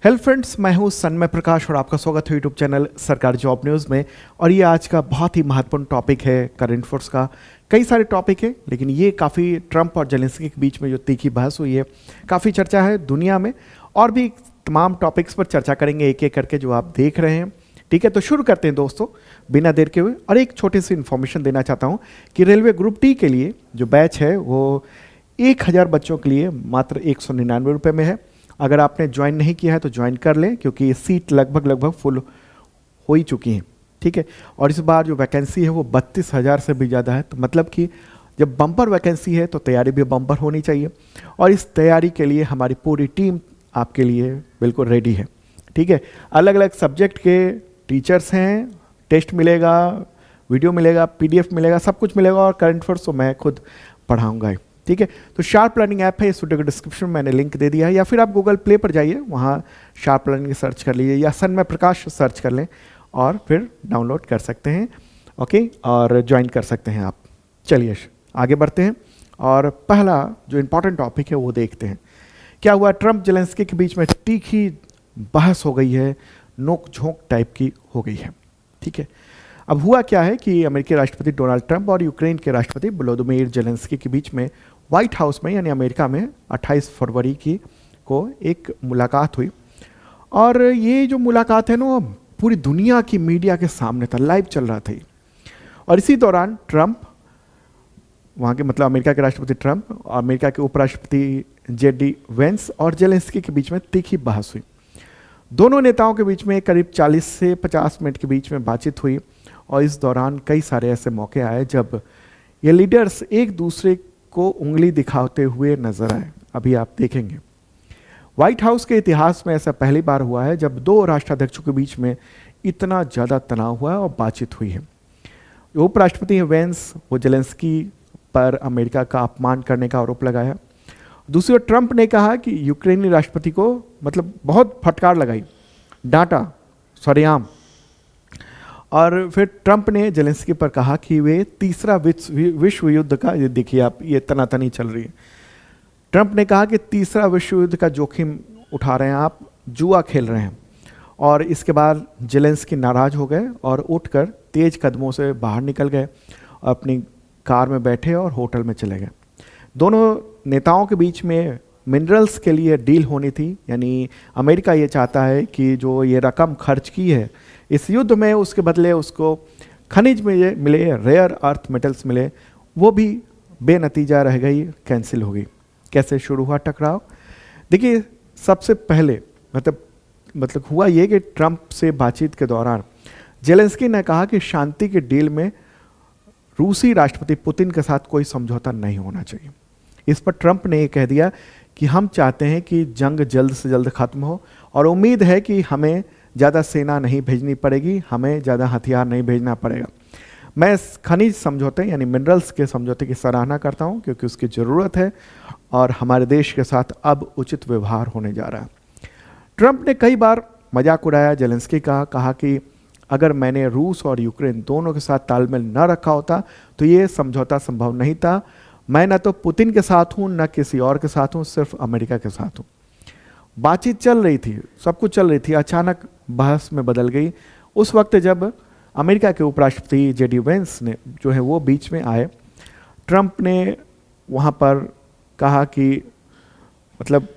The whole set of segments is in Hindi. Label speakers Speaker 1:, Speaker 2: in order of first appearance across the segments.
Speaker 1: हेलो फ्रेंड्स, मैं हूं सन्मय प्रकाश और आपका स्वागत है यूट्यूब चैनल सरकारी जॉब न्यूज़ में। और ये आज का बहुत ही महत्वपूर्ण टॉपिक है करंट अफेयर्स का। कई सारे टॉपिक है लेकिन ये काफ़ी ट्रंप और जेलेंस्की के बीच में जो तीखी बहस हुई है, काफ़ी चर्चा है दुनिया में। और भी तमाम टॉपिक्स पर चर्चा करेंगे एक एक करके जो आप देख रहे हैं। ठीक है, तो शुरू करते हैं दोस्तों बिना देर के हुए। और एक छोटी सी इन्फॉर्मेशन देना चाहता हूँ कि रेलवे ग्रुप टी के लिए जो बैच है वो 1000 बच्चों के लिए मात्र 199 रुपये में है। अगर आपने ज्वाइन नहीं किया है तो ज्वाइन कर लें, क्योंकि ये सीट लगभग फुल हो ही चुकी हैं। ठीक है, और इस बार जो वैकेंसी है वो 32,000 से भी ज़्यादा है। तो मतलब कि जब बम्पर वैकेंसी है तो तैयारी भी बम्पर होनी चाहिए। और इस तैयारी के लिए हमारी पूरी टीम आपके लिए बिल्कुल रेडी है। ठीक है, अलग अलग सब्जेक्ट के टीचर्स हैं, टेस्ट मिलेगा, वीडियो मिलेगा, PDF मिलेगा, सब कुछ मिलेगा। और करंट अफेयर्स तो मैं खुद पढ़ाऊँगा। ठीक है, तो शार्प लर्निंग ऐप है, इस वीडियो के डिस्क्रिप्शन में मैंने लिंक दे दिया है, या फिर आप गूगल प्ले पर जाइए, वहाँ शार्प लर्निंग सर्च कर लीजिए या सन्मय प्रकाश सर्च कर लें और फिर डाउनलोड कर सकते हैं। ओके, और ज्वाइन कर सकते हैं आप। चलिए आगे बढ़ते हैं और पहला जो इम्पोर्टेंट टॉपिक है वो देखते हैं। क्या हुआ, ट्रंप जेलेंस्की के बीच में तीखी बहस हो गई है, नोक झोंक टाइप की हो गई है। ठीक है, अब हुआ क्या है कि अमेरिकी राष्ट्रपति डोनाल्ड ट्रंप और यूक्रेन के राष्ट्रपति वोलोदिमीर जेलेंस्की के बीच में व्हाइट हाउस में यानी अमेरिका में 28 फरवरी को एक मुलाकात हुई। और ये जो मुलाकात है ना, पूरी दुनिया की मीडिया के सामने था, लाइव चल रहा था। और इसी दौरान ट्रंप, वहाँ के मतलब अमेरिका के राष्ट्रपति ट्रंप और अमेरिका के उपराष्ट्रपति JD वेंस और जेलेंस्की के बीच में तीखी बहस हुई। दोनों नेताओं के बीच में करीब 40 से 50 मिनट के बीच में बातचीत हुई। और इस दौरान कई सारे ऐसे मौके आए जब ये लीडर्स एक दूसरे को उंगली दिखाते हुए नजर आए। अभी आप देखेंगे, व्हाइट हाउस के इतिहास में ऐसा पहली बार हुआ है जब दो राष्ट्राध्यक्षों के बीच में इतना ज़्यादा तनाव हुआ है और बातचीत हुई है। उपराष्ट्रपति वेंस, वो जेलेंस्की पर अमेरिका का अपमान करने का आरोप लगाया। दूसरी ओर ट्रंप ने कहा कि यूक्रेनी राष्ट्रपति को मतलब बहुत फटकार लगाई, डांटा सरेआम। और फिर ट्रंप ने जेलेंस्की पर कहा कि वे तीसरा विश्व युद्ध का, ये देखिए आप, ये तनातनी चल रही है। ट्रंप ने कहा कि तीसरा विश्व युद्ध का जोखिम उठा रहे हैं आप, जुआ खेल रहे हैं। और इसके बाद जेलेंस्की नाराज हो गए और उठकर तेज कदमों से बाहर निकल गए, अपनी कार में बैठे और होटल में चले गए। दोनों नेताओं के बीच में मिनरल्स के लिए डील होनी थी, यानी अमेरिका ये चाहता है कि जो ये रकम खर्च की है इस युद्ध में, उसके बदले उसको खनिज मिले, रेयर अर्थ मेटल्स मिले, वो भी बेनतीजा रह गई, कैंसिल हो गई। कैसे शुरू हुआ टकराव? देखिए, सबसे पहले मतलब हुआ ये कि ट्रंप से बातचीत के दौरान जेलेंस्की ने कहा कि शांति के डील में रूसी राष्ट्रपति पुतिन के साथ कोई समझौता नहीं होना चाहिए। इस पर ट्रंप ने ये कह दिया कि हम चाहते हैं कि जंग जल्द से जल्द खत्म हो और उम्मीद है कि हमें ज़्यादा सेना नहीं भेजनी पड़ेगी, हमें ज़्यादा हथियार नहीं भेजना पड़ेगा। मैं खनिज समझौते यानी मिनरल्स के समझौते की सराहना करता हूं, क्योंकि उसकी ज़रूरत है और हमारे देश के साथ अब उचित व्यवहार होने जा रहा है। ट्रंप ने कई बार मजाक उड़ाया जेलेंस्की का, कहा कि अगर मैंने रूस और यूक्रेन दोनों के साथ तालमेल न रखा होता तो ये समझौता संभव नहीं था। मैं न तो पुतिन के साथ हूँ, न किसी और के साथ हूँ, सिर्फ अमेरिका के साथ हूँ। बातचीत चल रही थी, सब कुछ चल रही थी, अचानक बहस में बदल गई उस वक्त जब अमेरिका के उपराष्ट्रपति JD वेंस ने जो है वो बीच में आए। ट्रंप ने वहाँ पर कहा कि मतलब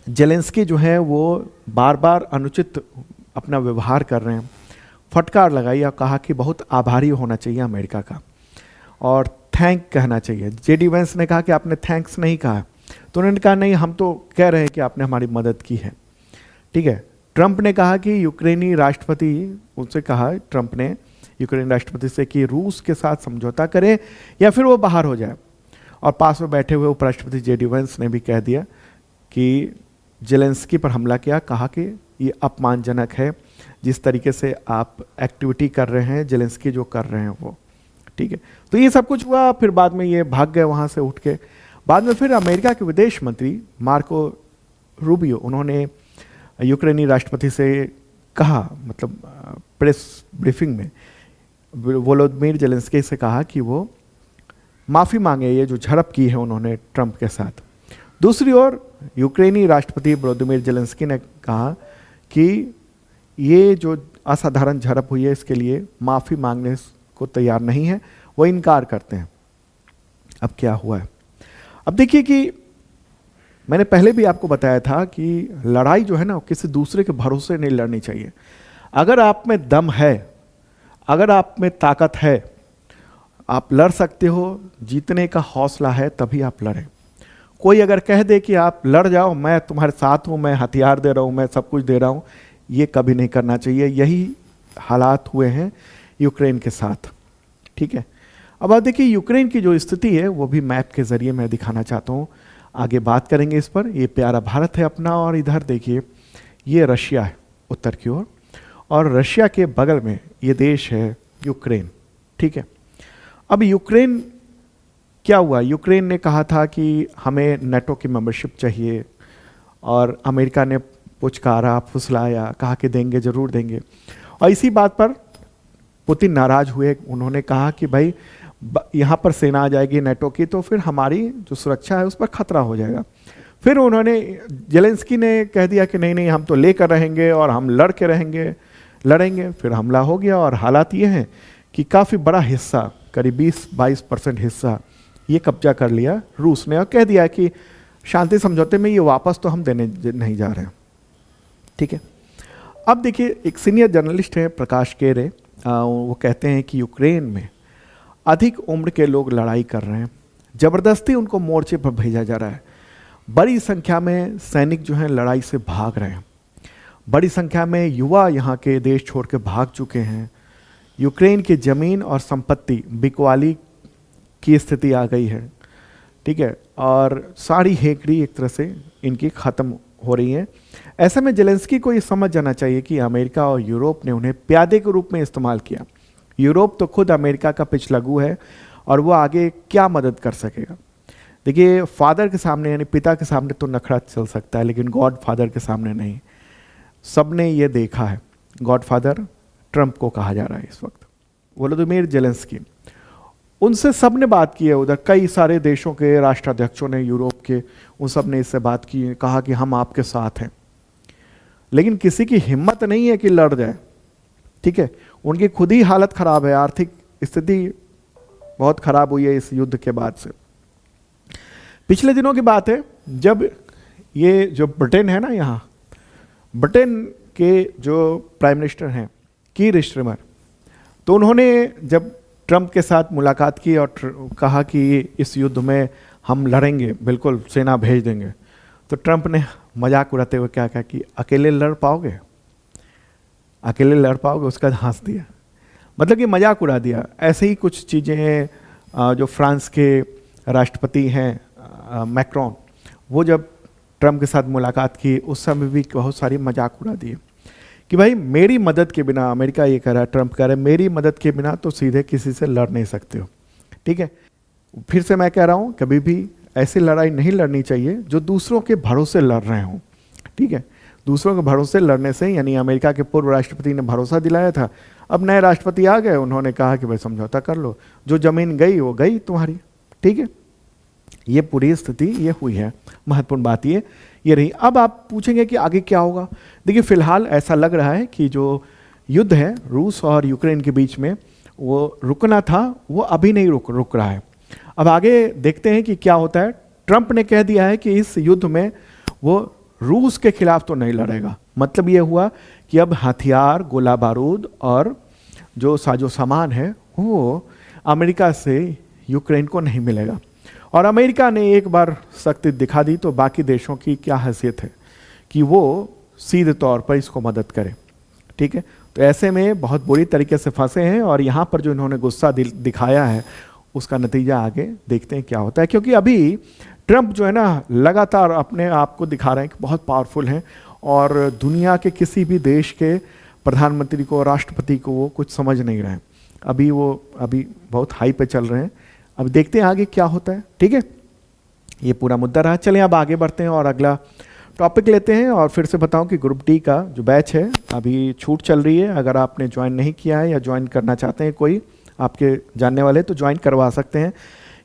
Speaker 1: जेलेंस्की जो है वो बार बार अनुचित अपना व्यवहार कर रहे हैं, फटकार लगाई और कहा कि बहुत आभारी होना चाहिए अमेरिका का और थैंक कहना चाहिए। JD वेंस ने कहा कि आपने थैंक्स नहीं कहा, तो उन्होंने कहा नहीं, हम तो कह रहे हैं कि आपने हमारी मदद की है। ठीक है, ट्रंप ने कहा कि यूक्रेनी राष्ट्रपति, उनसे कहा ट्रंप ने यूक्रेनी राष्ट्रपति से कि रूस के साथ समझौता करें या फिर वो बाहर हो जाए। और पास में बैठे हुए उपराष्ट्रपति JD वेंस ने भी कह दिया कि जेलेंस्की पर हमला किया, कहा कि ये अपमानजनक है जिस तरीके से आप एक्टिविटी कर रहे हैं, जेलेंस्की जो कर रहे हैं वो। ठीक है, तो ये सब कुछ हुआ। फिर बाद में ये भाग गए वहाँ से उठ के। बाद में फिर अमेरिका के विदेश मंत्री मार्को रूबियो, उन्होंने यूक्रेनी राष्ट्रपति से कहा, मतलब प्रेस ब्रीफिंग में वोलोदिमीर जेलेंस्की से कहा कि वो माफ़ी मांगे, ये जो झड़प की है उन्होंने ट्रंप के साथ। दूसरी ओर यूक्रेनी राष्ट्रपति व्लादिमीर जेलेंस्की ने कहा कि ये जो असाधारण झड़प हुई है इसके लिए माफ़ी मांगने को तैयार नहीं है, वो इनकार करते हैं। अब क्या हुआ है? अब देखिए कि मैंने पहले भी आपको बताया था कि लड़ाई जो है ना किसी दूसरे के भरोसे नहीं लड़नी चाहिए। अगर आप में दम है, अगर आप में ताकत है, आप लड़ सकते हो, जीतने का हौसला है, तभी आप लड़ें। कोई अगर कह दे कि आप लड़ जाओ, मैं तुम्हारे साथ हूँ, मैं हथियार दे रहा हूँ, मैं सब कुछ दे रहा हूँ, ये कभी नहीं करना चाहिए। यही हालात हुए हैं यूक्रेन के साथ, ठीक है। अब आप देखिए यूक्रेन की जो स्थिति है वो भी मैप के ज़रिए मैं दिखाना चाहता हूँ, आगे बात करेंगे इस पर। ये प्यारा भारत है अपना, और इधर देखिए ये रशिया है उत्तर की ओर, और रशिया के बगल में ये देश है यूक्रेन, ठीक है। अब यूक्रेन क्या हुआ? यूक्रेन ने कहा था कि हमें नेटो की मेंबरशिप चाहिए, और अमेरिका ने पुचकारा, फुसलाया, कहा कि देंगे, ज़रूर देंगे। और इसी बात पर पुतिन नाराज़ हुए। उन्होंने कहा कि भाई यहाँ पर सेना आ जाएगी नेटो की तो फिर हमारी जो सुरक्षा है उस पर खतरा हो जाएगा। फिर उन्होंने, जेलेंस्की ने कह दिया कि नहीं नहीं, हम तो लेकर रहेंगे और हम लड़ के रहेंगे, लड़ेंगे। फिर हमला हो गया, और हालात ये हैं कि काफ़ी बड़ा हिस्सा, करीब 20-22% हिस्सा ये कब्जा कर लिया रूस ने, और कह दिया कि शांति समझौते में ये वापस तो हम देने नहीं जा रहे हैं, ठीक है। अब देखिए एक सीनियर जर्नलिस्ट है प्रकाश केरे, वो कहते हैं कि यूक्रेन में अधिक उम्र के लोग लड़ाई कर रहे हैं, ज़बरदस्ती उनको मोर्चे पर भेजा जा रहा है। बड़ी संख्या में सैनिक जो हैं लड़ाई से भाग रहे हैं, बड़ी संख्या में युवा यहाँ के देश छोड़ के भाग चुके हैं। यूक्रेन की ज़मीन और संपत्ति बिकवाली की स्थिति आ गई है, ठीक है, और सारी हेकड़ी एक तरह से इनकी ख़त्म हो रही है। ऐसे में जेलेंस्की को ये समझ जाना चाहिए कि अमेरिका और यूरोप ने उन्हें प्यादे के रूप में इस्तेमाल किया। यूरोप तो खुद अमेरिका का पिछलगू है, और वो आगे क्या मदद कर सकेगा? देखिए फादर के सामने, यानी पिता के सामने तो नखरा चल सकता है, लेकिन गॉड फादर के सामने नहीं। सबने ये देखा है, गॉड फादर ट्रंप को कहा जा रहा है इस वक्त, व्लादिमीर जेलेंस्की। उनसे सब ने बात की है, उधर कई सारे देशों के राष्ट्राध्यक्षों ने, यूरोप के, उन सब ने इससे बात की, कहा कि हम आपके साथ हैं। लेकिन किसी की हिम्मत नहीं है कि लड़ जाए, ठीक है। उनकी खुद ही हालत खराब है, आर्थिक स्थिति बहुत खराब हुई है इस युद्ध के बाद से। पिछले दिनों की बात है, जब ये जो ब्रिटेन है ना, यहाँ ब्रिटेन के जो प्राइम मिनिस्टर हैं कीर स्टारमर, तो उन्होंने जब ट्रंप के साथ मुलाकात की और कहा कि इस युद्ध में हम लड़ेंगे, बिल्कुल सेना भेज देंगे, तो ट्रंप ने मजाक उड़ाते हुए क्या कहा कि अकेले लड़ पाओगे, अकेले लड़ पाओगे, उसका हंस दिया, मतलब कि मजाक उड़ा दिया। ऐसे ही कुछ चीज़ें हैं। जो फ्रांस के राष्ट्रपति हैं मैक्रोन, वो जब ट्रंप के साथ मुलाकात की उस समय भी बहुत सारी मजाक उड़ा दिए कि भाई मेरी मदद के बिना, अमेरिका ये कह रहा है, ट्रंप कह रहा है मेरी मदद के बिना तो सीधे किसी से लड़ नहीं सकते हो, ठीक है। फिर से मैं कह रहा हूँ, कभी भी ऐसी लड़ाई नहीं लड़नी चाहिए जो दूसरों के भरोसे लड़ रहे हों, ठीक है। दूसरों के भरोसे लड़ने से, यानी अमेरिका के पूर्व राष्ट्रपति ने भरोसा दिलाया था, अब नए राष्ट्रपति आ गए, उन्होंने कहा कि भाई समझौता कर लो, जो ज़मीन गई वो गई तुम्हारी, ठीक है। ये पूरी स्थिति ये हुई है। महत्वपूर्ण बात ये रही। अब आप पूछेंगे कि आगे क्या होगा। देखिए फिलहाल ऐसा लग रहा है कि जो युद्ध है रूस और यूक्रेन के बीच में, वो रुकना था, वो अभी नहीं रुक रहा है। अब आगे देखते हैं कि क्या होता है। ट्रंप ने कह दिया है कि इस युद्ध में वो रूस के खिलाफ तो नहीं लड़ेगा। मतलब ये हुआ कि अब हथियार, गोला बारूद और जो साजो सामान है वो अमेरिका से यूक्रेन को नहीं मिलेगा। और अमेरिका ने एक बार शक्ति दिखा दी तो बाकी देशों की क्या हैसियत है कि वो सीधे तौर पर इसको मदद करे, ठीक है। तो ऐसे में बहुत बुरी तरीके से फंसे हैं, और यहाँ पर जो इन्होंने गुस्सा दिखाया है उसका नतीजा आगे देखते हैं क्या होता है। क्योंकि अभी ट्रंप जो है ना लगातार अपने आप को दिखा रहे हैं कि बहुत पावरफुल हैं, और दुनिया के किसी भी देश के प्रधानमंत्री को, राष्ट्रपति को वो कुछ समझ नहीं रहे हैं। अभी बहुत हाई पे चल रहे हैं। अब देखते हैं आगे क्या होता है, ठीक है। ये पूरा मुद्दा रहा। चलें अब आगे बढ़ते हैं और अगला टॉपिक लेते हैं। और फिर से बताऊं कि ग्रुप डी का जो बैच है अभी छूट चल रही है। अगर आपने ज्वाइन नहीं किया है या ज्वाइन करना चाहते हैं, कोई आपके जानने वाले, तो ज्वाइन करवा सकते हैं,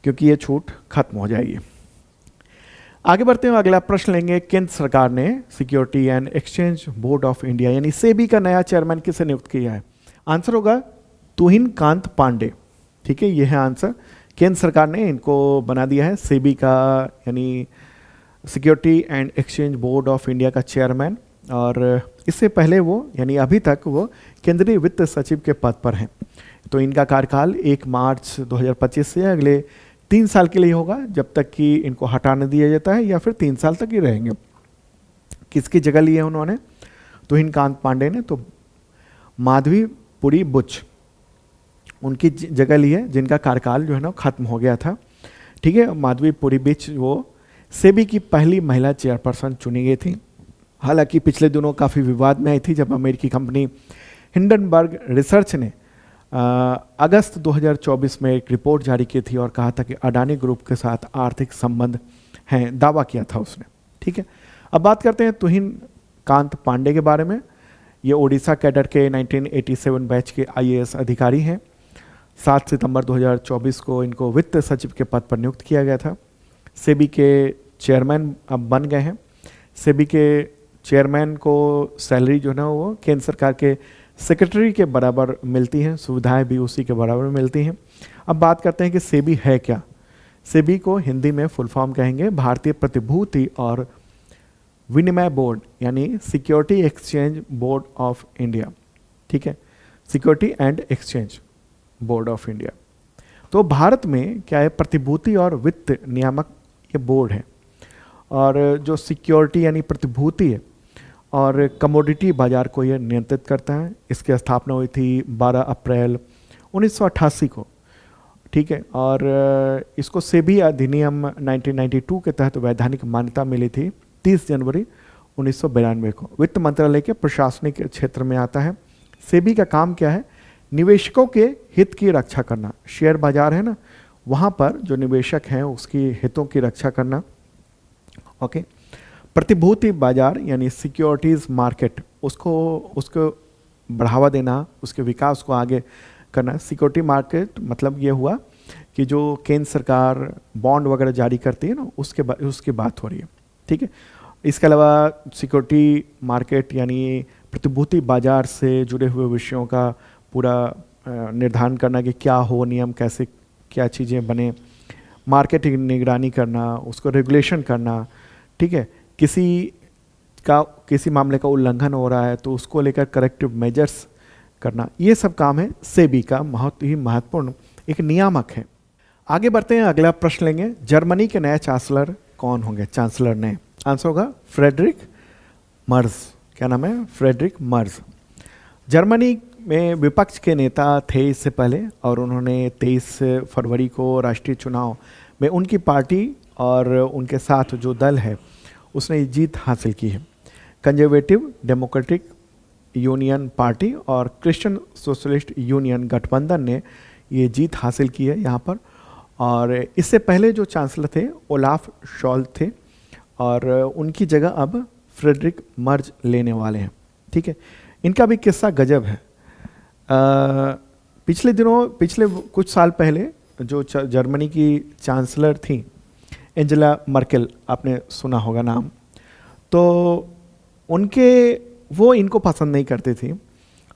Speaker 1: क्योंकि ये छूट खत्म हो जाएगी। आगे बढ़ते हैं, अगला प्रश्न लेंगे। केंद्र सरकार ने security and exchange board of India यानी सेबी का नया चेयरमैन किसे नियुक्त किया है? आंसर होगा तुहिन कांत पांडे। ठीक है, यह है आंसर। केंद्र सरकार ने इनको बना दिया है सेबी का यानी security and exchange board of India का चेयरमैन। और इससे पहले वो यानी अभी तक वो केंद्रीय वित्त सचिव के पद पर हैं। तो इनका कार्यकाल 1 मार्च 2025 से अगले 3 साल के लिए होगा, जब तक कि इनको हटा न दिया जाता है, या फिर 3 साल तक ही रहेंगे। किसकी जगह ली है उन्होंने? तुहिन कांत पांडे ने तो माधवीपुरी बुच उनकी जगह ली है, जिनका कार्यकाल जो है ना खत्म हो गया था। ठीक है, माधवीपुरी बुच वो सेबी की पहली महिला चेयरपर्सन चुनी गई थी। हालांकि पिछले दिनों काफ़ी विवाद में आई थी जब अमेरिकी कंपनी हिंडनबर्ग रिसर्च ने अगस्त 2024 में एक रिपोर्ट जारी की थी और कहा था कि अडानी ग्रुप के साथ आर्थिक संबंध हैं, दावा किया था उसने। ठीक है, अब बात करते हैं तुहिन कांत पांडे के बारे में। ये ओडिशा कैडर के 1987 बैच के IAS अधिकारी हैं। 7 सितंबर 2024 को इनको वित्त सचिव के पद पर नियुक्त किया गया था। सेबी के चेयरमैन अब बन गए हैं। सेबी के चेयरमैन को सैलरी जो है ना वो केंद्र सरकार के सेक्रेटरी के बराबर मिलती हैं, सुविधाएं भी उसी के बराबर मिलती हैं। अब बात करते हैं कि सेबी है क्या। सेबी को हिंदी में फुल फॉर्म कहेंगे भारतीय प्रतिभूति और विनिमय बोर्ड यानी security exchange board of India. ठीक है, security and exchange board of India. तो भारत में क्या है, प्रतिभूति और वित्त नियामक ये बोर्ड है, और जो सिक्योरिटी यानी प्रतिभूति है और कमोडिटी बाजार को यह नियंत्रित करता है। इसकी स्थापना हुई थी 12 अप्रैल 1988 को। ठीक है, और इसको सेबी अधिनियम 1992 के तहत वैधानिक मान्यता मिली थी 30 जनवरी 1992 को। वित्त मंत्रालय के प्रशासनिक क्षेत्र में आता है। सेबी का काम क्या है? निवेशकों के हित की रक्षा करना। शेयर बाजार है ना, वहाँ पर जो निवेशक हैं उसकी हितों की रक्षा करना। ओके, प्रतिभूति बाजार यानी सिक्योरिटीज़ मार्केट, उसको बढ़ावा देना, उसके विकास को आगे करना। सिक्योरिटी मार्केट मतलब ये हुआ कि जो केंद्र सरकार बॉन्ड वगैरह जारी करती है ना, उसकी बात हो रही है। ठीक है, इसके अलावा सिक्योरिटी मार्केट यानी प्रतिभूति बाजार से जुड़े हुए विषयों का पूरा निर्धारण करना कि क्या हो, नियम कैसे, क्या चीज़ें बने, मार्केट की निगरानी करना, उसको रेगुलेशन करना। ठीक है, किसी मामले का उल्लंघन हो रहा है तो उसको लेकर करेक्टिव मेजर्स करना, ये सब काम है सेबी का, बहुत ही महत्वपूर्ण एक नियामक है। आगे बढ़ते हैं, अगला प्रश्न लेंगे। जर्मनी के नए चांसलर कौन होंगे? चांसलर ने आंसर होगा फ्रेडरिक मर्ज। क्या नाम है? Friedrich Merz. जर्मनी में विपक्ष के नेता थे इससे पहले, और उन्होंने 23 फरवरी को राष्ट्रीय चुनाव में उनकी पार्टी और उनके साथ जो दल है उसने जीत हासिल की है। कंजर्वेटिव डेमोक्रेटिक यूनियन पार्टी और क्रिश्चियन सोशलिस्ट यूनियन गठबंधन ने ये जीत हासिल की है यहाँ पर। और इससे पहले जो चांसलर थे ओलाफ शॉल्ज थे, और उनकी जगह अब फ्रेडरिक मर्ज लेने वाले हैं। ठीक है, इनका भी किस्सा गजब है। पिछले कुछ साल पहले जो जर्मनी की चांसलर थी एंजेला मर्केल, आपने सुना होगा नाम, तो वो इनको पसंद नहीं करती थी।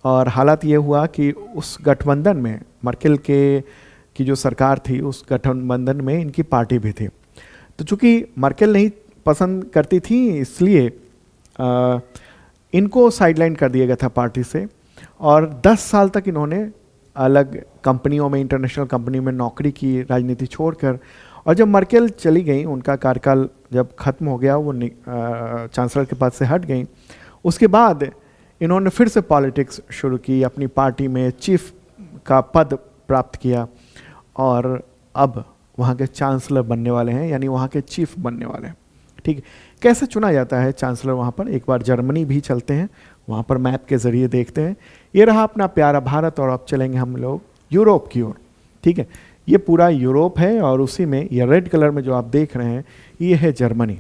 Speaker 1: और हालात ये हुआ कि उस गठबंधन में मर्केल की जो सरकार थी उस गठबंधन में इनकी पार्टी भी थी। तो चूंकि मर्केल नहीं पसंद करती थी, इसलिए इनको साइडलाइन कर दिया गया था पार्टी से, और 10 साल तक इन्होंने अलग कंपनियों में, इंटरनेशनल कंपनी में नौकरी की, राजनीति छोड़कर। और जब मर्केल चली गई, उनका कार्यकाल जब खत्म हो गया, वो चांसलर के पद से हट गई, उसके बाद इन्होंने फिर से पॉलिटिक्स शुरू की, अपनी पार्टी में चीफ का पद प्राप्त किया, और अब वहाँ के चांसलर बनने वाले हैं, यानी वहाँ के चीफ बनने वाले हैं। ठीक है, कैसे चुना जाता है चांसलर वहाँ पर? एक बार जर्मनी भी चलते हैं, वहाँ पर मैप के ज़रिए देखते हैं। ये रहा अपना प्यारा भारत, और अब चलेंगे हम लोग यूरोप की ओर। ठीक है, ये पूरा यूरोप है, और उसी में ये रेड कलर में जो आप देख रहे हैं ये है जर्मनी।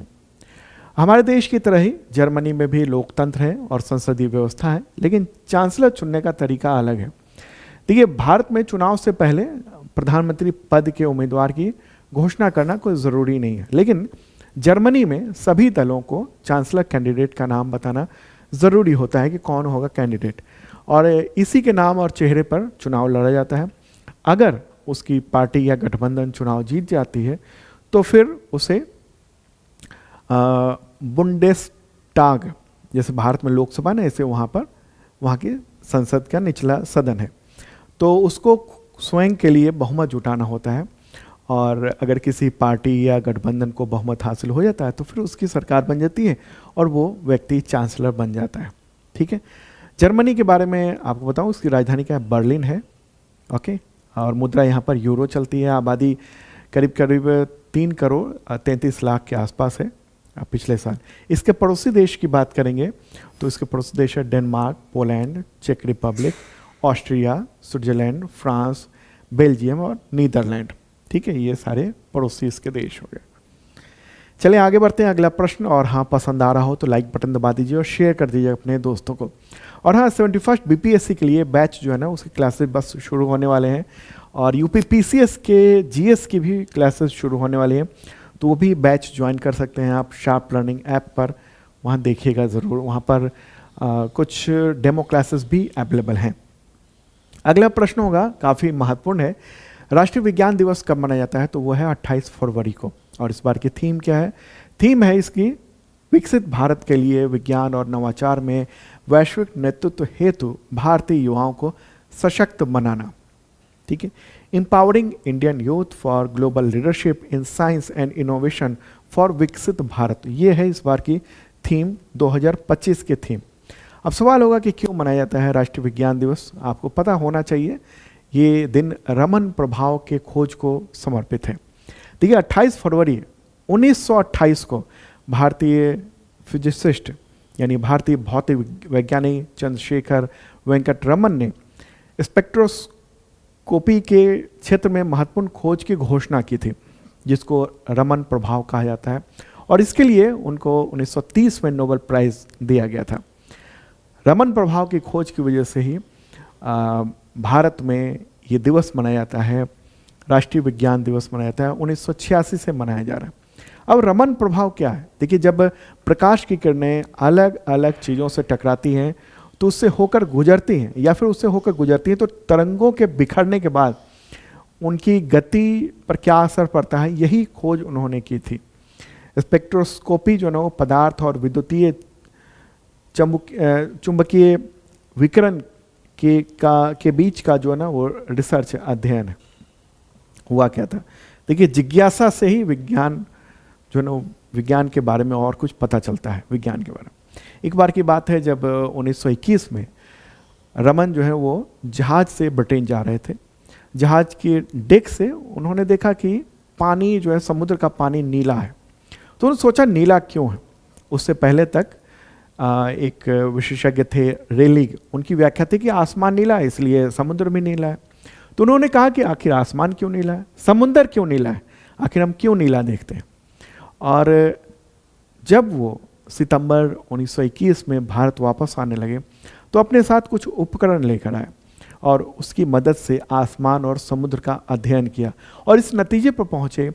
Speaker 1: हमारे देश की तरह ही जर्मनी में भी लोकतंत्र है और संसदीय व्यवस्था है, लेकिन चांसलर चुनने का तरीका अलग है। देखिए, भारत में चुनाव से पहले प्रधानमंत्री पद के उम्मीदवार की घोषणा करना कोई ज़रूरी नहीं है, लेकिन जर्मनी में सभी दलों को चांसलर कैंडिडेट का नाम बताना ज़रूरी होता है कि कौन होगा कैंडिडेट, और इसी के नाम और चेहरे पर चुनाव लड़ा जाता है। अगर उसकी पार्टी या गठबंधन चुनाव जीत जाती है तो फिर उसे बुंडेस्टाग, जैसे भारत में लोकसभा ना, ऐसे वहाँ की संसद का निचला सदन है, तो उसको स्वयं के लिए बहुमत जुटाना होता है, और अगर किसी पार्टी या गठबंधन को बहुमत हासिल हो जाता है तो फिर उसकी सरकार बन जाती है और वो व्यक्ति चांसलर बन जाता है। ठीक है, जर्मनी के बारे में आपको बताऊं, उसकी राजधानी क्या है, बर्लिन है। ओके, और मुद्रा यहाँ पर यूरो चलती है। आबादी करीब करीब 3 करोड़ 33 लाख के आसपास है पिछले साल। इसके पड़ोसी देश की बात करेंगे तो इसके पड़ोसी देश है डेनमार्क, पोलैंड, चेक Republic, Austria, Switzerland, France, Belgium और नीदरलैंड। ठीक है, ये सारे पड़ोसी इसके देश हो गए। चलिए आगे बढ़ते हैं, अगला प्रश्न। और हाँ, पसंद आ रहा हो तो लाइक बटन दबा दीजिए और शेयर कर दीजिए अपने दोस्तों को। और हाँ, 71st बीपीएससी के लिए बैच जो है ना, उसकी क्लासेस बस शुरू होने वाले हैं, और यूपी पीसीएस के जीएस की भी क्लासेस शुरू होने वाली हैं, तो वो भी बैच ज्वाइन कर सकते हैं आप शार्प लर्निंग ऐप पर। वहाँ देखिएगा ज़रूर, वहाँ पर कुछ डेमो क्लासेस भी अवेलेबल हैं। अगला प्रश्न होगा, काफ़ी महत्वपूर्ण है। राष्ट्रीय विज्ञान दिवस कब मनाया जाता है? तो वो है 28 फरवरी को। और इस बार की थीम क्या है? थीम है इसकी, विकसित भारत के लिए विज्ञान और नवाचार में वैश्विक नेतृत्व हेतु भारतीय युवाओं को सशक्त बनाना। ठीक है, empowering Indian youth for global leadership in science and innovation for विकसित भारत, ये है इस बार की थीम, 2025 की थीम। अब सवाल होगा कि क्यों मनाया जाता है राष्ट्रीय विज्ञान दिवस? आपको पता होना चाहिए, ये दिन रमन प्रभाव के खोज को समर्पित है। देखिए, 28 फरवरी 1928 को भारतीय फिजिसिस्ट यानी भारतीय भौतिक वैज्ञानिक चंद्रशेखर वेंकट रमन ने स्पेक्ट्रोस्कोपी के क्षेत्र में महत्वपूर्ण खोज की घोषणा की थी, जिसको रमन प्रभाव कहा जाता है, और इसके लिए उनको 1930 में नोबेल प्राइज दिया गया था। रमन प्रभाव की खोज की वजह से ही भारत में ये दिवस मनाया जाता है, राष्ट्रीय विज्ञान दिवस मनाया जाता है, 1986 से मनाया जा रहा है। अब रमन प्रभाव क्या है? देखिए, जब प्रकाश की किरणें अलग अलग चीज़ों से टकराती हैं तो उससे होकर गुजरती हैं, या फिर उससे होकर गुजरती हैं तो तरंगों के बिखरने के बाद उनकी गति पर क्या असर पड़ता है, यही खोज उन्होंने की थी। स्पेक्ट्रोस्कोपी जो है वो पदार्थ और चुंबकीय विकिरण के बीच का जो है ना वो रिसर्च अध्ययन हुआ क्या था। देखिए, जिज्ञासा से ही विज्ञान जो है ना, विज्ञान के बारे में और कुछ पता चलता है विज्ञान के बारे में। एक बार की बात है, जब 1921 में रमन जो है वो जहाज से ब्रिटेन जा रहे थे। जहाज के डेक से उन्होंने देखा कि पानी जो है, समुद्र का पानी नीला है, तो उन्होंने सोचा नीला क्यों है। उससे पहले तक एक विशेषज्ञ थे रेलिग, उनकी व्याख्या थी कि आसमान नीला है इसलिए समुद्र भी नीला है। तो उन्होंने कहा कि आखिर आसमान क्यों नीला है, समुद्र क्यों नीला है, आखिर हम क्यों नीला देखते हैं। और जब वो सितंबर 1921 में भारत वापस आने लगे तो अपने साथ कुछ उपकरण लेकर आए और उसकी मदद से आसमान और समुद्र का अध्ययन किया, और इस नतीजे पर पहुँचे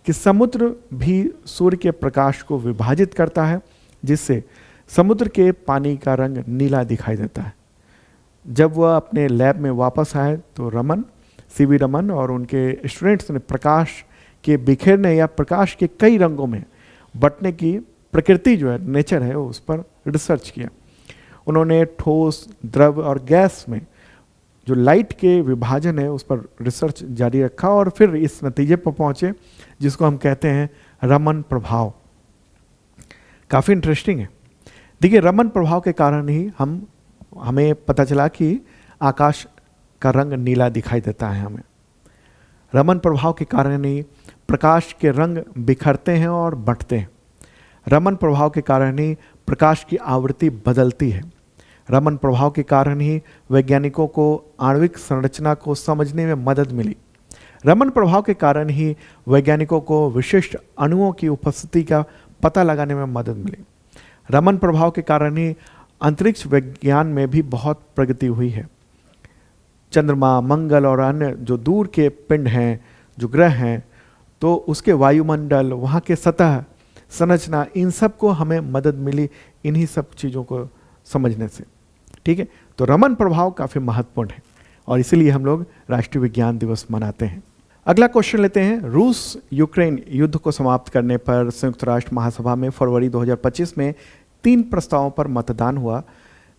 Speaker 1: कि समुद्र भी सूर्य के प्रकाश को विभाजित करता है, जिससे समुद्र के पानी का रंग नीला दिखाई देता है। जब वह अपने लैब में वापस आए तो सीवी रमन और उनके स्टूडेंट्स ने प्रकाश के बिखेरने या प्रकाश के कई रंगों में बंटने की प्रकृति जो है, नेचर है, उस पर रिसर्च किया। उन्होंने ठोस, द्रव और गैस में जो लाइट के विभाजन है उस पर रिसर्च जारी रखा, और फिर इस नतीजे पर पहुंचे जिसको हम कहते हैं रमन प्रभाव। काफ़ी इंटरेस्टिंग है। देखिए, रमन प्रभाव के कारण ही हमें पता चला कि आकाश का रंग नीला दिखाई देता है हमें। रमन प्रभाव के कारण ही प्रकाश के रंग बिखरते हैं और बंटते हैं। रमन प्रभाव के कारण ही प्रकाश की आवृत्ति बदलती है। रमन प्रभाव के कारण ही वैज्ञानिकों को आणविक संरचना को समझने में मदद मिली। रमन प्रभाव के कारण ही वैज्ञानिकों को विशिष्ट अणुओं की उपस्थिति का पता लगाने में मदद मिली। रमन प्रभाव के कारण ही अंतरिक्ष विज्ञान में भी बहुत प्रगति हुई है। चंद्रमा, मंगल और अन्य जो दूर के पिंड हैं, जो ग्रह हैं, तो उसके वायुमंडल, वहाँ के सतह संरचना, इन सब को हमें मदद मिली इन्हीं सब चीज़ों को समझने से। ठीक है, तो रमन प्रभाव काफ़ी महत्वपूर्ण है और इसीलिए हम लोग राष्ट्रीय विज्ञान दिवस मनाते हैं। अगला क्वेश्चन लेते हैं। रूस यूक्रेन युद्ध को समाप्त करने पर संयुक्त राष्ट्र महासभा में फरवरी 2025 में 3 प्रस्तावों पर मतदान हुआ,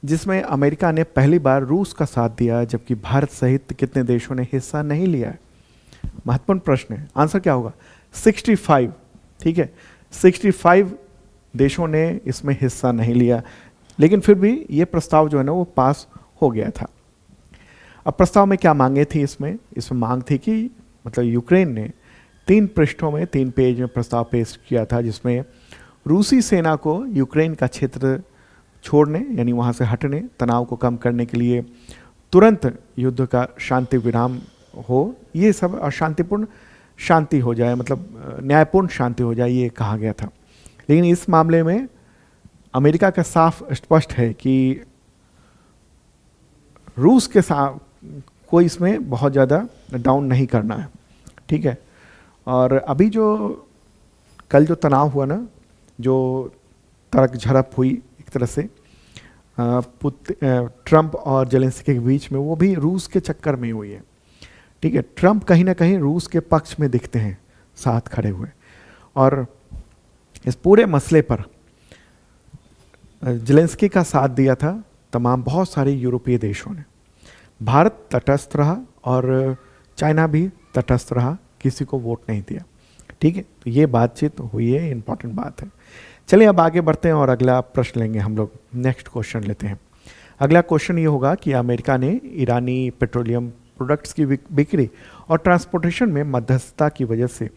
Speaker 1: जिसमें अमेरिका ने पहली बार रूस का साथ दिया, जबकि भारत सहित कितने देशों ने हिस्सा नहीं लिया है? महत्वपूर्ण प्रश्न है। आंसर क्या होगा? 65। ठीक है, 65 देशों ने इसमें हिस्सा नहीं लिया, लेकिन फिर भी ये प्रस्ताव जो है ना वो पास हो गया था। अब प्रस्ताव में क्या मांगे थी? इसमें मांग थी कि मतलब यूक्रेन ने 3 पृष्ठों में 3 पेज में प्रस्ताव पेश किया था, जिसमें रूसी सेना को यूक्रेन का क्षेत्र छोड़ने यानी वहाँ से हटने, तनाव को कम करने के लिए तुरंत युद्ध का शांति विराम हो, ये सब, और शांतिपूर्ण शांति हो जाए, मतलब न्यायपूर्ण शांति हो जाए, ये कहा गया था। लेकिन इस मामले में अमेरिका का साफ स्पष्ट है कि रूस के साथ कोई इसमें बहुत ज़्यादा डाउन नहीं करना है। ठीक है, और अभी जो कल जो तनाव हुआ ना, जो तड़क झड़प हुई एक तरह से ट्रंप और जेलेंस्की के बीच में, वो भी रूस के चक्कर में हुई है। ठीक है, ट्रंप कहीं ना कहीं रूस के पक्ष में दिखते हैं साथ खड़े हुए, और इस पूरे मसले पर जेलेंस्की का साथ दिया था तमाम बहुत सारे यूरोपीय देशों ने। भारत तटस्थ रहा और चाइना भी तटस्थ रहा, किसी को वोट नहीं दिया। ठीक है, तो ये बातचीत हुई है, इंपॉर्टेंट बात है। चलिए अब आगे बढ़ते हैं और अगला प्रश्न लेंगे हम लोग। नेक्स्ट क्वेश्चन लेते हैं। अगला क्वेश्चन ये होगा कि अमेरिका ने ईरानी पेट्रोलियम प्रोडक्ट्स की बिक्री और ट्रांसपोर्टेशन में मध्यस्थता की वजह से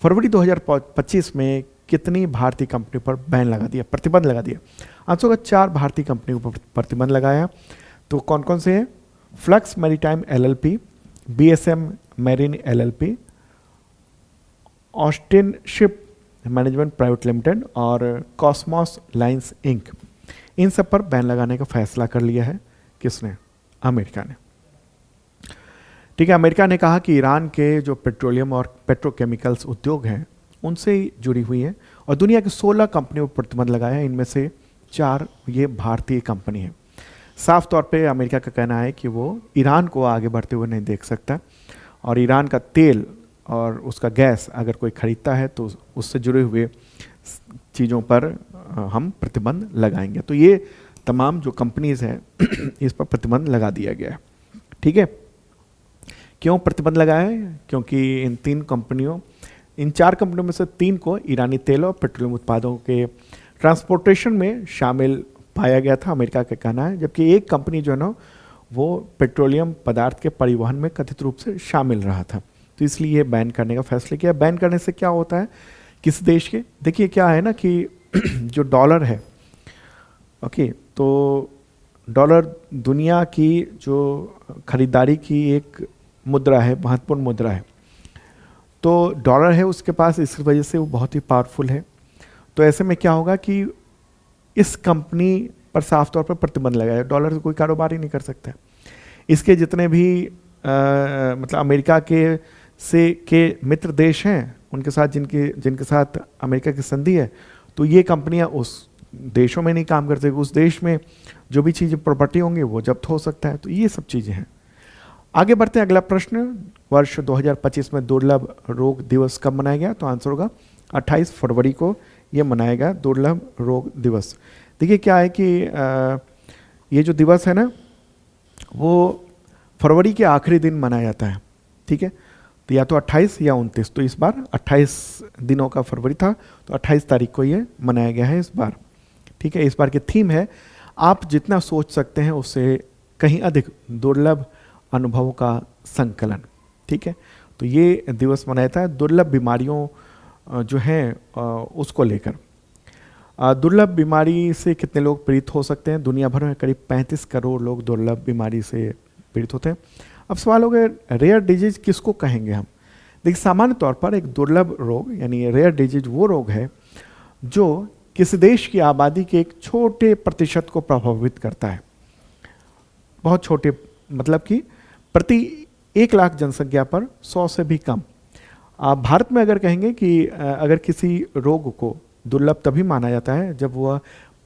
Speaker 1: फरवरी 2025 में कितनी भारतीय कंपनी पर बैन लगा दिया, प्रतिबंध लगा दिया? आंसर होगा 4 भारतीय कंपनियों पर प्रतिबंध लगाया। तो कौन कौन से हैं? Flux maritime LLP, BSM marine LLP, Austin ship management private limited और कॉस्मोस लाइंस इंक। इन सब पर बैन लगाने का फैसला कर लिया है। किसने? अमेरिका ने। ठीक है, अमेरिका ने कहा कि ईरान के जो पेट्रोलियम और पेट्रोकेमिकल्स उद्योग हैं उनसे जुड़ी हुई है और दुनिया की 16 कंपनियों पर प्रतिबंध लगाया है, इनमें से 4 ये भारतीय कंपनी है। साफ तौर पे अमेरिका का कहना है कि वो ईरान को आगे बढ़ते हुए नहीं देख सकता और ईरान का तेल और उसका गैस अगर कोई खरीदता है तो उससे जुड़े हुए चीज़ों पर हम प्रतिबंध लगाएंगे। तो ये तमाम जो कंपनीज हैं इस पर प्रतिबंध लगा दिया गया है। ठीक है, क्यों प्रतिबंध लगाया है? क्योंकि इन 4 कंपनियों में से 3 को ईरानी तेल और पेट्रोलियम उत्पादों के ट्रांसपोर्टेशन में शामिल पाया गया था, अमेरिका का कहना है, जबकि एक कंपनी जो है ना वो पेट्रोलियम पदार्थ के परिवहन में कथित रूप से शामिल रहा था। तो इसलिए बैन करने का फैसला किया। बैन करने से क्या होता है किसी देश के? देखिए क्या है ना कि जो डॉलर है, ओके, तो डॉलर दुनिया की जो खरीदारी की एक मुद्रा है, महत्वपूर्ण मुद्रा है। तो डॉलर है उसके पास, इस वजह से वो बहुत ही पावरफुल है। तो ऐसे में क्या होगा कि इस कंपनी पर साफ तौर पर प्रतिबंध लगाया। डॉलर से कोई कारोबार ही नहीं कर सकता। इसके जितने भी मतलब अमेरिका के मित्र देश हैं, उनके साथ जिनके साथ अमेरिका की संधि है, तो ये कंपनियां उस देशों में नहीं काम कर सकती। उस देश में जो भी चीज़ें प्रॉपर्टी होंगी वो जब्त हो सकता है। तो ये सब चीज़ें हैं। आगे बढ़ते हैं। अगला प्रश्न, वर्ष 2025 में दुर्लभ रोग दिवस कब मनाया गया? तो आंसर होगा 28 फरवरी को ये मनाया गया दुर्लभ रोग दिवस। देखिए क्या है कि ये जो दिवस है ना वो फरवरी के आखिरी दिन मनाया जाता है। ठीक है, तो या तो 28 या 29। तो इस बार 28 दिनों का फरवरी था, तो 28 तारीख को ये मनाया गया है इस बार। ठीक है, इस बार की थीम है आप जितना सोच सकते हैं उससे कहीं अधिक दुर्लभ अनुभवों का संकलन। ठीक है, तो ये दिवस मनाया जाता है दुर्लभ बीमारियों जो हैं उसको लेकर। दुर्लभ बीमारी से कितने लोग पीड़ित हो सकते हैं? दुनिया भर में करीब 35 करोड़ लोग दुर्लभ बीमारी से पीड़ित होते हैं। अब सवाल हो गया रेयर डिजीज किसको कहेंगे हम? देखिए सामान्य तौर पर एक दुर्लभ रोग यानी रेयर डिजीज वो रोग है जो किसी देश की आबादी के एक छोटे प्रतिशत को प्रभावित करता है। बहुत छोटे, मतलब कि प्रति 1 लाख जनसंख्या पर 100 से भी कम। भारत में अगर कहेंगे कि अगर किसी रोग को दुर्लभ तभी माना जाता है जब वह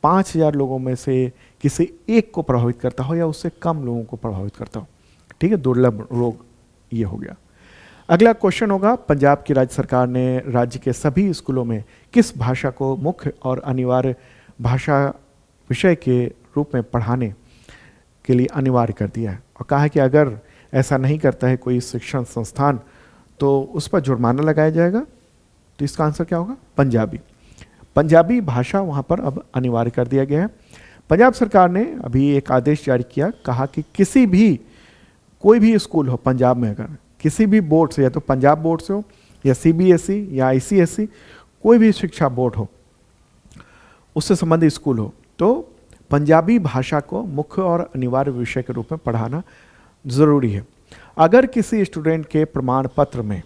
Speaker 1: 5,000 लोगों में से किसी एक को प्रभावित करता हो या उससे कम लोगों को प्रभावित करता हो। ठीक है, दुर्लभ रोग ये हो गया। अगला क्वेश्चन होगा, पंजाब की राज्य सरकार ने राज्य के सभी स्कूलों में किस भाषा को मुख्य और अनिवार्य भाषा विषय के रूप में पढ़ाने के लिए अनिवार्य कर दिया है, और कहा है कि अगर ऐसा नहीं करता है कोई शिक्षण संस्थान तो उस पर जुर्माना लगाया जाएगा। तो इसका आंसर क्या होगा? पंजाबी। पंजाबी भाषा वहाँ पर अब अनिवार्य कर दिया गया है। पंजाब सरकार ने अभी एक आदेश जारी किया, कहा कि किसी भी कोई भी स्कूल हो पंजाब में, अगर किसी भी बोर्ड से, या तो पंजाब बोर्ड से हो या सीबीएसई या आईसीएसई, कोई भी शिक्षा बोर्ड हो, उससे संबंधित स्कूल हो, तो पंजाबी भाषा को मुख्य और अनिवार्य विषय के रूप में पढ़ाना ज़रूरी है। अगर किसी स्टूडेंट के प्रमाण पत्र में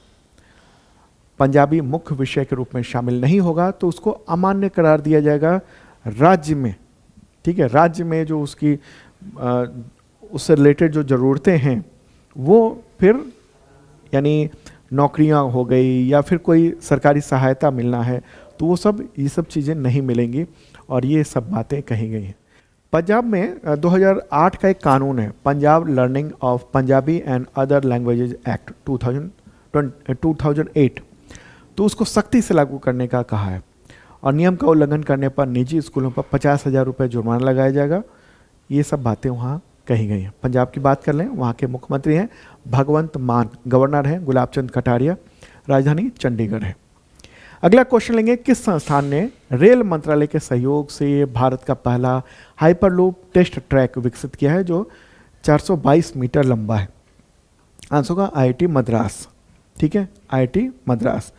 Speaker 1: पंजाबी मुख्य विषय के रूप में शामिल नहीं होगा तो उसको अमान्य करार दिया जाएगा राज्य में। ठीक है, राज्य में जो उसकी उससे रिलेटेड जो ज़रूरतें हैं वो फिर, यानी नौकरियां हो गई या फिर कोई सरकारी सहायता मिलना है, तो वो सब, ये सब चीज़ें नहीं मिलेंगी, और ये सब बातें कही गई हैं। पंजाब में 2008 का एक कानून है, Punjab learning of Punjabi and other languages act 2008, तो उसको सख्ती से लागू करने का कहा है, और नियम का उल्लंघन करने पर निजी स्कूलों पर 50,000 रुपये जुर्माना लगाया जाएगा। ये सब बातें वहाँ कही गई हैं। पंजाब की बात कर लें, वहाँ के मुख्यमंत्री हैं भगवंत मान, गवर्नर हैं गुलाब चंद कटारिया, राजधानी चंडीगढ़ है। अगला क्वेश्चन लेंगे, किस संस्थान ने रेल मंत्रालय के सहयोग से भारत का पहला हाइपरलूप टेस्ट ट्रैक विकसित किया है जो 422 मीटर लंबा है? आंसर होगा आईआईटी मद्रास। ठीक है, आईआईटी मद्रास।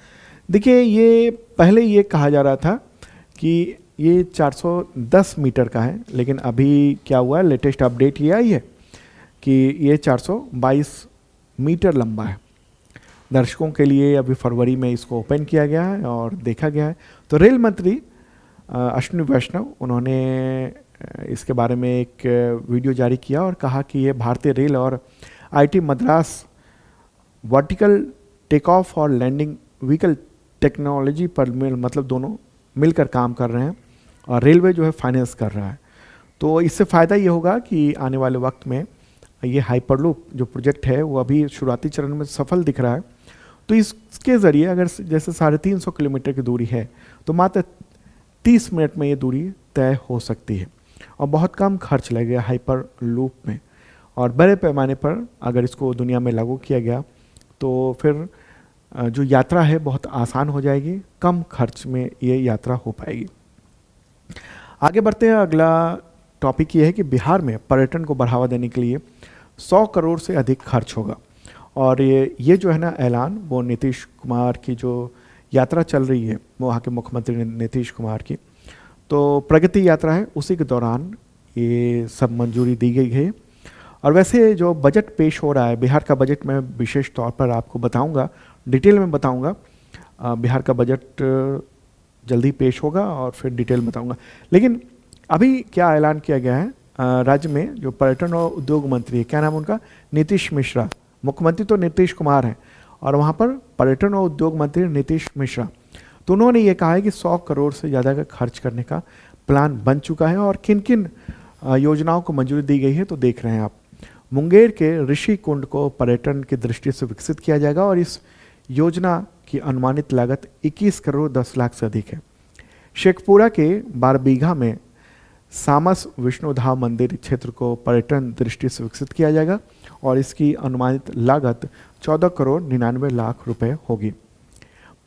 Speaker 1: देखिए, ये पहले ये कहा जा रहा था कि ये 410 मीटर का है, लेकिन अभी क्या हुआ है, लेटेस्ट अपडेट ये आई है कि ये 422 मीटर लंबा है। दर्शकों के लिए अभी फरवरी में इसको ओपन किया गया है और देखा गया है। तो रेल मंत्री अश्विनी वैष्णव, उन्होंने इसके बारे में एक वीडियो जारी किया और कहा कि ये भारतीय रेल और IIT Madras vertical take off और लैंडिंग व्हीकल टेक्नोलॉजी पर मतलब दोनों मिलकर काम कर रहे हैं, और रेलवे जो है फाइनेंस कर रहा है। तो इससे फ़ायदा ये होगा कि आने वाले वक्त में ये हाइपरलूप जो प्रोजेक्ट है वो अभी शुरुआती चरण में सफल दिख रहा है। तो इसके ज़रिए अगर जैसे 350 किलोमीटर की दूरी है तो मात्र 30 मिनट में ये दूरी तय हो सकती है, और बहुत कम खर्च लगेगा हाइपरलूप में। और बड़े पैमाने पर अगर इसको दुनिया में लागू किया गया तो फिर जो यात्रा है बहुत आसान हो जाएगी, कम खर्च में ये यात्रा हो पाएगी। आगे बढ़ते हैं, अगला टॉपिक ये है कि बिहार में पर्यटन को बढ़ावा देने के लिए 100 करोड़ से अधिक खर्च होगा। और ये जो है ना ऐलान, वो नीतीश कुमार की जो यात्रा चल रही है, वो वहाँ के मुख्यमंत्री नीतीश कुमार की, तो प्रगति यात्रा है, उसी के दौरान ये सब मंजूरी दी गई है। और वैसे जो बजट पेश हो रहा है, बिहार का बजट मैं विशेष तौर पर आपको बताऊंगा, डिटेल में बताऊंगा। बिहार का बजट जल्दी पेश होगा और फिर डिटेल बताऊंगा। लेकिन अभी क्या ऐलान किया गया है, राज्य में जो पर्यटन और उद्योग मंत्री है, क्या नाम उनका, नीतीश मिश्रा। मुख्यमंत्री तो नीतीश कुमार हैं और वहाँ पर पर्यटन और उद्योग मंत्री नीतीश मिश्रा। तो उन्होंने ये कहा है कि 100 करोड़ से ज़्यादा का खर्च करने का प्लान बन चुका है। और किन किन योजनाओं को मंजूरी दी गई है तो देख रहे हैं आप। मुंगेर के ऋषि कुंड को पर्यटन की दृष्टि से विकसित किया जाएगा और इस योजना की अनुमानित लागत 21 करोड़ 10 लाख से अधिक है। शेखपुरा के बारबीघा में सामस विष्णुधाम मंदिर क्षेत्र को पर्यटन दृष्टि से विकसित किया जाएगा और इसकी अनुमानित लागत 14 करोड़ 99 लाख रुपए होगी।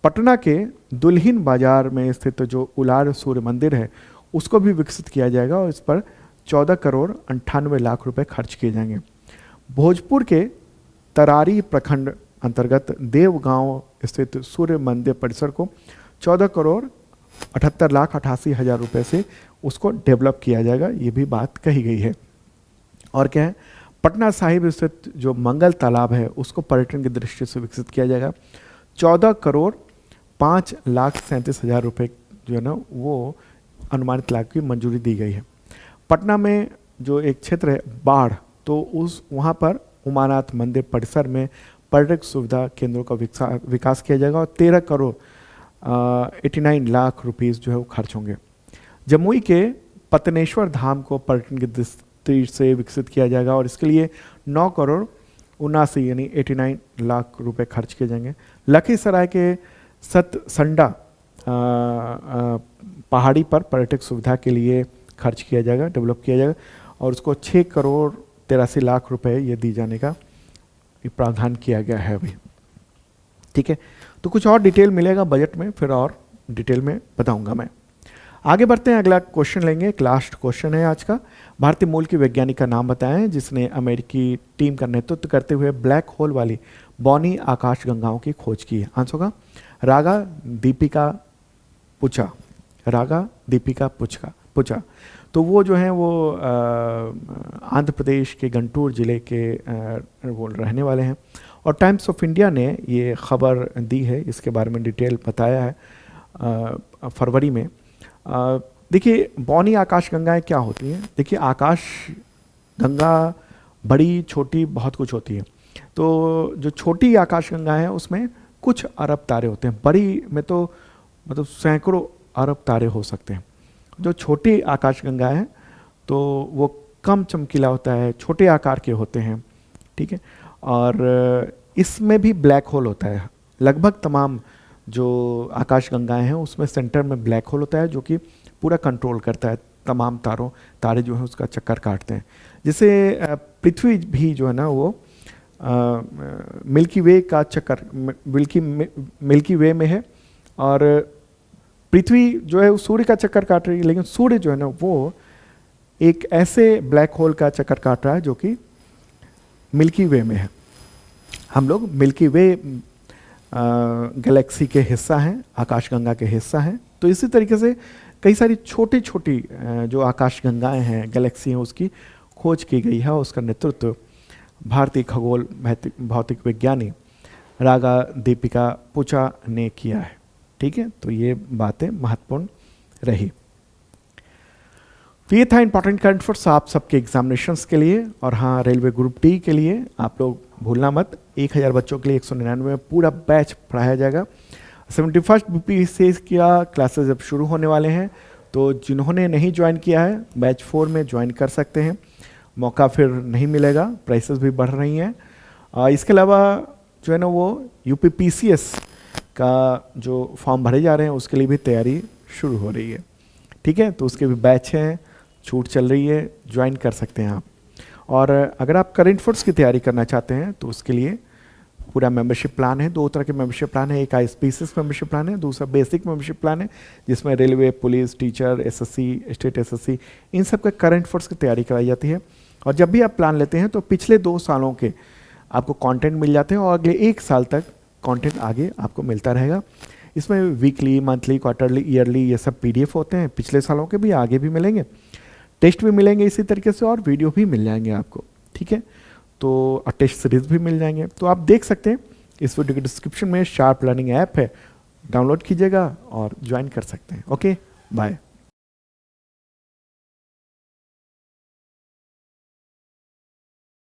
Speaker 1: पटना के दुल्हिन बाजार में स्थित जो उलार सूर्य मंदिर है उसको भी विकसित किया जाएगा और इस पर 14 करोड़ 98 लाख रुपए खर्च किए जाएंगे। भोजपुर के तरारी प्रखंड अंतर्गत देवगांव स्थित सूर्य मंदिर परिसर को 14 करोड़ 78 लाख 88 हज़ार रुपये से उसको डेवलप किया जाएगा, ये भी बात कही गई है। और क्या है, पटना साहिब स्थित जो मंगल तालाब है उसको पर्यटन की दृष्टि से विकसित किया जाएगा। 14 करोड़ 5 लाख 37 हज़ार रुपये जो है ना वो अनुमानित लागत की मंजूरी दी गई है। पटना में जो एक क्षेत्र है बाढ़, तो उस वहाँ पर उमानाथ मंदिर परिसर में पर्यटक सुविधा केंद्रों का विकास किया जाएगा और 13 करोड़ 89 लाख रुपीस जो है वो खर्च होंगे। जमुई के पतनेश्वर धाम को पर्यटन की दृष्टि से विकसित किया जाएगा और इसके लिए 9 करोड़ 79 यानी 89 लाख रुपए खर्च किए जाएंगे। लखीसराय के सतसंडा पहाड़ी पर पर्यटक सुविधा के लिए खर्च किया जाएगा, डेवलप किया जाएगा और उसको 6 करोड़ 83 लाख रुपए ये दी जाने का प्रावधान किया गया है अभी। ठीक है, तो कुछ और डिटेल मिलेगा बजट में, फिर और डिटेल में बताऊंगा मैं। आगे बढ़ते हैं, अगला क्वेश्चन लेंगे। एक लास्ट क्वेश्चन है आज का। भारतीय मूल की वैज्ञानिक का नाम बताएं जिसने अमेरिकी टीम का नेतृत्व करते हुए ब्लैक होल वाली बौनी आकाशगंगाओं की खोज की है। आंसर होगा रागा दीपिका पुचा। रागा दीपिका पुचा। तो वो जो है वो आंध्र प्रदेश के गुंटूर जिले के वो रहने वाले हैं और टाइम्स ऑफ इंडिया ने ये खबर दी है, इसके बारे में डिटेल बताया है फरवरी में। देखिए बौनी आकाशगंगाएं क्या होती हैं। देखिए आकाश गंगा बड़ी छोटी बहुत कुछ होती है। तो जो छोटी आकाशगंगा है उसमें कुछ अरब तारे होते हैं, बड़ी में तो मतलब सैकड़ों अरब तारे हो सकते हैं। जो छोटी आकाशगंगा है तो वो कम चमकीला होता है, छोटे आकार के होते हैं। ठीक है, और इसमें भी ब्लैक होल होता है। लगभग तमाम जो आकाशगंगाएं हैं उसमें सेंटर में ब्लैक होल होता है जो कि पूरा कंट्रोल करता है तमाम तारे जो हैं उसका चक्कर काटते हैं। जैसे पृथ्वी भी जो है ना वो मिल्की वे का चक्कर मिल्की वे में है और पृथ्वी जो है सूर्य का चक्कर काट रही है, लेकिन सूर्य जो है ना वो एक ऐसे ब्लैक होल का चक्कर काट रहा है जो कि मिल्की वे में है। हम लोग मिल्की वे गैलेक्सी के हिस्सा हैं, आकाशगंगा के हिस्सा हैं। तो इसी तरीके से कई सारी छोटी छोटी जो आकाशगंगाएं हैं, गैलेक्सी हैं, उसकी खोज की गई है। उसका नेतृत्व भारतीय खगोल भौतिक विज्ञानी रागा दीपिका पुचा ने किया है। ठीक है, तो ये बातें महत्वपूर्ण रही। तो ये था इंपॉर्टेंट करंट अफेयर्स आप सबके एग्जामिनेशंस के लिए। और हाँ, रेलवे ग्रुप डी के लिए आप लोग भूलना मत, 1000 बच्चों के लिए 199 में पूरा बैच पढ़ाया जाएगा। 71 BPSC का क्लासेस अब शुरू होने वाले हैं, तो जिन्होंने नहीं ज्वाइन किया है बैच 4 में ज्वाइन कर सकते हैं, मौका फिर नहीं मिलेगा, प्राइसेस भी बढ़ रही हैं। इसके अलावा जो है ना वो UPPCS का जो फॉर्म भरे जा रहे हैं उसके लिए भी तैयारी शुरू हो रही है। ठीक है, तो उसके भी बैच हैं, छूट चल रही है, ज्वाइन कर सकते हैं आप। और अगर आप करंट अफेयर्स की तैयारी करना चाहते हैं तो उसके लिए पूरा मेंबरशिप प्लान है। 2 तरह के मेंबरशिप प्लान है, एक ISPCS मेंबरशिप प्लान है, दूसरा बेसिक मेंबरशिप प्लान है जिसमें railway, police, teacher, SSC, state SSC इन सब के करंट अफेयर्स की तैयारी कराई जाती है। और जब भी आप प्लान लेते हैं तो पिछले 2 सालों के आपको कंटेंट मिल जाते हैं और अगले 1 साल तक कंटेंट आगे आपको मिलता रहेगा। इसमें वीकली, मंथली, क्वार्टरली, ईयरली ये सब PDF होते हैं, पिछले सालों के भी आगे भी मिलेंगे, टेस्ट भी मिलेंगे इसी तरीके से और वीडियो भी मिल जाएंगे आपको। ठीक है, तो टेस्ट सीरीज भी मिल जाएंगे। तो आप देख सकते हैं इस वीडियो के डिस्क्रिप्शन में शार्प लर्निंग ऐप है, डाउनलोड कीजिएगा और ज्वाइन कर सकते हैं। Okay, bye.